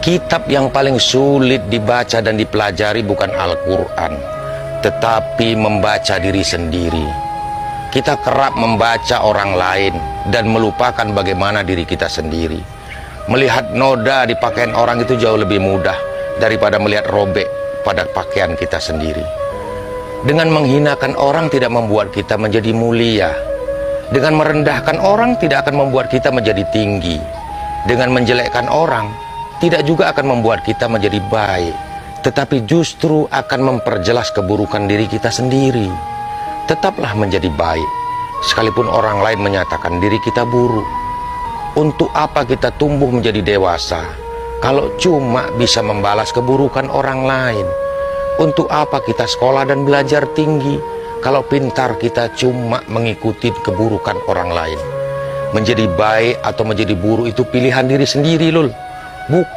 Kitab yang paling sulit dibaca dan dipelajari bukan Al-Quran, tetapi membaca diri sendiri. Kita kerap membaca orang lain dan melupakan bagaimana diri kita sendiri. Melihat noda di pakaian orang itu jauh lebih mudah daripada melihat robek pada pakaian kita sendiri. Dengan menghinakan orang tidak membuat kita menjadi mulia. Dengan merendahkan orang tidak akan membuat kita menjadi tinggi. Dengan menjelekkan orang tidak juga akan membuat kita menjadi baik, tetapi justru akan memperjelas keburukan diri kita sendiri. Tetaplah menjadi baik, sekalipun orang lain menyatakan diri kita buruk. Untuk apa kita tumbuh menjadi dewasa kalau cuma bisa membalas keburukan orang lain? Untuk apa kita sekolah dan belajar tinggi kalau pintar kita cuma mengikuti keburukan orang lain? Menjadi baik atau menjadi buruk itu pilihan diri sendiri, lul. Bukan